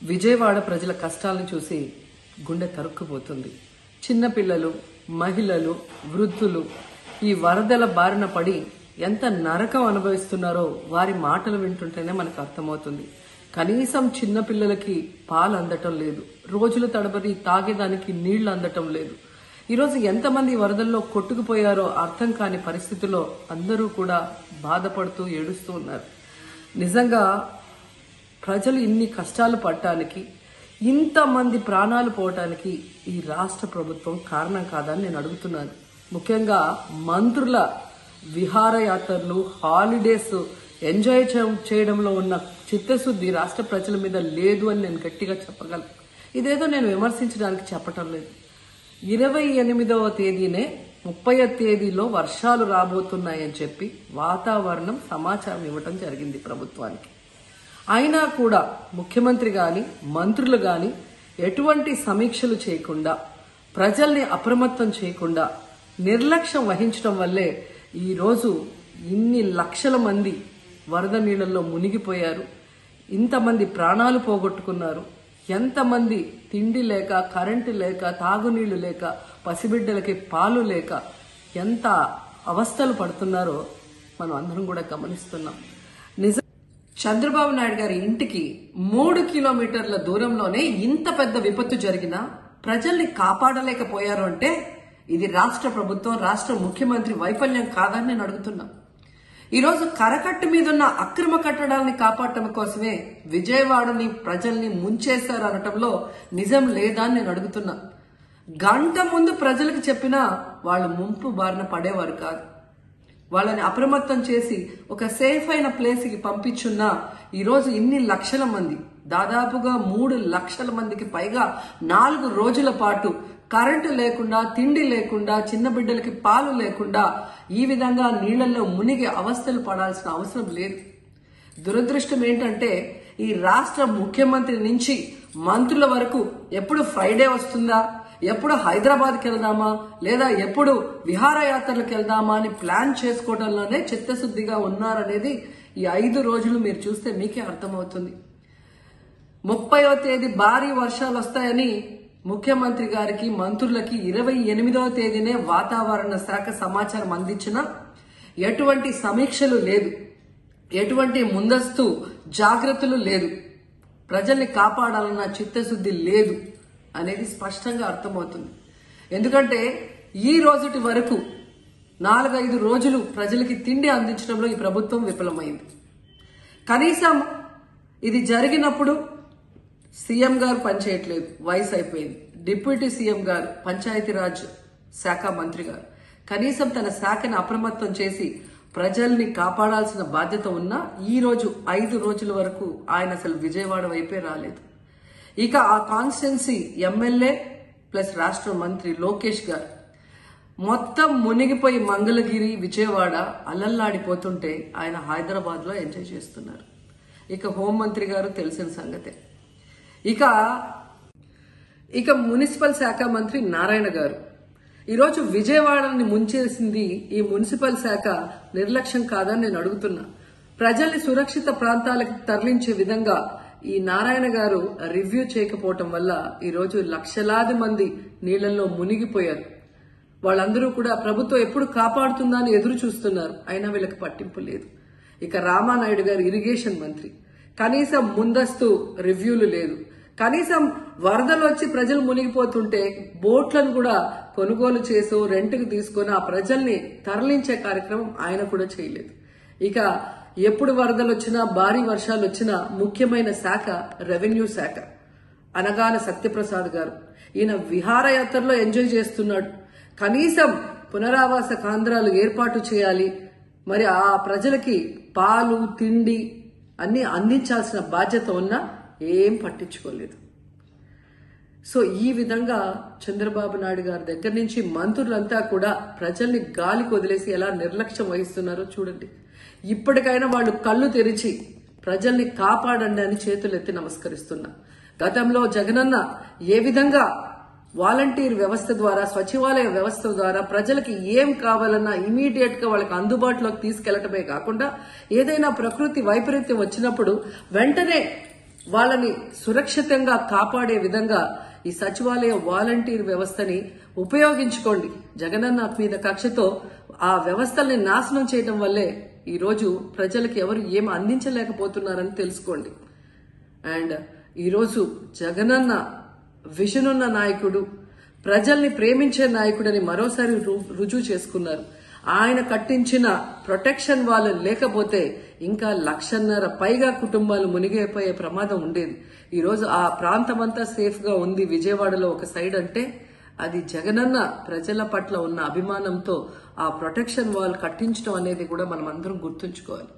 విజయవాడ ప్రజల కష్టాలను చూసి గుండె తరుక్కుపోతుంది. చిన్నపిల్లలు, మహిళలు, వృద్ధులు ఈ వరదల బారిన పడి ఎంత నరకం అనుభవిస్తున్నారో వారి మాటలు వింటుంటేనే మనకు అర్థమవుతుంది. కనీసం చిన్నపిల్లలకి పాలు అందటం లేదు, రోజుల తడబడి తాగేదానికి నీళ్లు అందటం లేదు. ఈరోజు ఎంతమంది వరదల్లో కొట్టుకుపోయారో అర్థం కాని పరిస్థితుల్లో అందరూ కూడా బాధపడుతూ ఏడుస్తూ ఉన్నారు. నిజంగా ప్రజలు ఇన్ని కష్టాలు పడటానికి, ఇంతమంది ప్రాణాలు పోవటానికి ఈ రాష్ట్ర ప్రభుత్వం కారణం కాదని నేను అడుగుతున్నాను. ముఖ్యంగా మంత్రుల విహారయాత్రలు, హాలిడేస్ ఎంజాయ్ చేయడంలో ఉన్న చిత్తశుద్ధి రాష్ట్ర ప్రజల మీద లేదు అని నేను గట్టిగా చెప్పగలను. ఇదేదో నేను విమర్శించడానికి చెప్పటం లేదు. 28వ తేదీనే 30వ తేదీలో వర్షాలు రాబోతున్నాయని చెప్పి వాతావరణం సమాచారం ఇవ్వటం జరిగింది ప్రభుత్వానికి. అయినా కూడా ముఖ్యమంత్రి గాని, మంత్రులు గాని ఎటువంటి సమీక్షలు చేయకుండా, ప్రజల్ని అప్రమత్తం చేయకుండా నిర్లక్ష్యం వహించడం వల్లే ఈరోజు ఇన్ని లక్షల మంది వరద నీళ్లలో మునిగిపోయారు. ఇంతమంది ప్రాణాలు పోగొట్టుకున్నారు. ఎంతమంది తిండి లేక, కరెంటు లేక, తాగునీళ్లు లేక, పసిబిడ్డలకి పాలు లేక ఎంత అవస్థలు పడుతున్నారో మనం అందరం కూడా గమనిస్తున్నాం. నిజం, చంద్రబాబు నాయుడు గారి ఇంటికి 3 కిలోమీటర్ల దూరంలోనే ఇంత పెద్ద విపత్తు జరిగినా ప్రజల్ని కాపాడలేకపోయారు అంటే ఇది రాష్ట్ర ప్రభుత్వం, రాష్ట్ర ముఖ్యమంత్రి వైఫల్యం కాదని నేను అడుగుతున్నా. ఈరోజు కరకట్టు మీదున్న అక్రమ కట్టడాలని కాపాడటం కోసమే విజయవాడని, ప్రజల్ని ముంచేశారు అనటంలో నిజం లేదా అని నేను అడుగుతున్నా. గంట ముందు ప్రజలకు చెప్పినా వాళ్ళు ముంపు బారిన పడేవారు కాదు. వాళ్ళని అప్రమత్తం చేసి ఒక సేఫ్ అయిన ప్లేస్ కి పంపించున్నా ఈరోజు ఇన్ని లక్షల మంది, దాదాపుగా 3 లక్షల మందికి పైగా 4 రోజుల పాటు కరెంటు లేకుండా, తిండి లేకుండా, చిన్న బిడ్డలకి పాలు లేకుండా ఈ విధంగా నీళ్లలో మునిగి అవస్థలు పడాల్సిన అవసరం లేదు. దురదృష్టం ఏంటంటే ఈ రాష్ట్ర ముఖ్యమంత్రి నుంచి మంత్రుల వరకు ఎప్పుడు ఫ్రైడే వస్తుందా, ఎప్పుడు హైదరాబాద్కి వెళ్దామా, లేదా ఎప్పుడు విహారయాత్రలకు వెళ్దామా అని ప్లాన్ చేసుకోవడంలోనే చిత్తశుద్ధిగా ఉన్నారనేది ఈ 5 రోజులు మీరు చూస్తే మీకే అర్థమవుతుంది. 30వ తేదీ భారీ వర్షాలు వస్తాయని ముఖ్యమంత్రి గారికి, మంత్రులకి 28వ తేదీనే వాతావరణ శాఖ సమాచారం అందించినా ఎటువంటి సమీక్షలు లేదు, ఎటువంటి ముందస్తు జాగ్రత్తలు లేదు, ప్రజల్ని కాపాడాలన్న చిత్తశుద్ధి లేదు అనేది స్పష్టంగా అర్థమవుతుంది. ఎందుకంటే ఈ రోజుటి వరకు 4-5 రోజులు ప్రజలకి తిండి అందించడంలో ఈ ప్రభుత్వం విఫలమైంది. కనీసం ఇది జరిగినప్పుడు సీఎం గారు పనిచేయట్లేదు, వయసు అయిపోయింది. డిప్యూటీ సీఎం గారు, పంచాయతీరాజ్ శాఖ మంత్రి గారు కనీసం తన శాఖను అప్రమత్తం చేసి ప్రజల్ని కాపాడాల్సిన బాధ్యత ఉన్నా ఈ రోజు 5 రోజుల వరకు ఆయన అసలు విజయవాడ వైపే రాలేదు. ఇక ఆ కాన్స్టిట్యున్సీ ఎమ్మెల్యే ప్లస్ రాష్ట్ర మంత్రి లోకేష్ గారు మొత్తం మునిగిపోయి మంగళగిరి, విజయవాడ అలల్లాడిపోతుంటే ఆయన హైదరాబాద్ లో ఎంజాయ్ చేస్తున్నారు. ఇక హోంమంత్రి గారు తెలిసిన సంగతే. ఇక మున్సిపల్ శాఖ మంత్రి నారాయణ గారు ఈరోజు విజయవాడని ముంచేసింది ఈ మున్సిపల్ శాఖ నిర్లక్ష్యం కాదని నేను అడుగుతున్నా. ప్రజల్ని సురక్షిత ప్రాంతాలకు తరలించే విధంగా ఈ నారాయణ గారు రివ్యూ చేయకపోవటం వల్ల ఈరోజు లక్షలాది మంది నీళ్లలో మునిగిపోయారు. వాళ్ళందరూ కూడా ప్రభుత్వం ఎప్పుడు కాపాడుతుందా అని ఎదురు చూస్తున్నారు. అయినా వీళ్ళకి పట్టింపు లేదు. ఇక రామానాయుడు గారు ఇరిగేషన్ మంత్రి, కనీసం ముందస్తు రివ్యూలు లేదు. కనీసం వరదలు వచ్చి ప్రజలు మునిగిపోతుంటే బోట్లను కూడా కొనుగోలు చేసో రెంట్కి తీసుకొని ఆ ప్రజల్ని తరలించే కార్యక్రమం ఆయన కూడా చేయలేదు. ఇక ఎప్పుడు వరదలు వచ్చినా, భారీ వర్షాలు వచ్చినా ముఖ్యమైన శాఖ రెవెన్యూ శాఖ. అనగాన సత్యప్రసాద్ గారు ఈయన విహారయాత్రలో ఎంజాయ్ చేస్తున్నాడు. కనీసం పునరావాస కేంద్రాలు ఏర్పాటు చేయాలి, మరి ఆ ప్రజలకి పాలు, తిండి అన్ని అందించాల్సిన బాధ్యత ఉన్నా ఏం పట్టించుకోలేదు. సో ఈ విధంగా చంద్రబాబు నాయుడు గారి దగ్గర నుంచి మంత్రులంతా కూడా ప్రజల్ని గాలికి వదిలేసి ఎలా నిర్లక్ష్యం వహిస్తున్నారో చూడండి. ఇప్పటికైనా వాళ్ళు కళ్ళు తెరిచి ప్రజల్ని కాపాడండి అని చేతులెత్తి నమస్కరిస్తున్నా. గతంలో జగనన్న ఏ విధంగా వాలంటీర్ వ్యవస్థ ద్వారా, సచివాలయ వ్యవస్థ ద్వారా ప్రజలకి ఏం కావాలన్నా ఇమీడియట్ గా వాళ్ళకి అందుబాటులోకి తీసుకెళ్లటమే కాకుండా ఏదైనా ప్రకృతి వైపరీత్యం వచ్చినప్పుడు వెంటనే వాళ్ళని సురక్షితంగా కాపాడే విధంగా ఈ సచివాలయ వాలంటీర్ వ్యవస్థని ఉపయోగించుకోండి. జగనన్న మీద కక్షతో ఆ వ్యవస్థల్ని నాశనం చేయడం వల్లే ఈ రోజు ప్రజలకు ఎవరు ఏం అందించలేకపోతున్నారని తెలుసుకోండి. అండ్ ఈరోజు జగనన్న విజన్ ఉన్న నాయకుడు, ప్రజల్ని ప్రేమించే నాయకుడని మరోసారి రుజువు చేసుకున్నారు. ఆయన కట్టించిన ప్రొటెక్షన్ వాళ్ళు లేకపోతే ఇంకా 1,50,000 పైగా కుటుంబాలు మునిగిపోయే ప్రమాదం ఉండేది. ఈ రోజు ఆ ప్రాంతమంతా సేఫ్ గా ఉంది విజయవాడలో ఒక సైడ్ అంటే అది జగనన్న ప్రజల పట్ల ఉన్న అభిమానంతో ఆ ప్రొటెక్షన్ వాల్ కట్టించడం అనేది కూడా మనం అందరం గుర్తుంచుకోవాలి.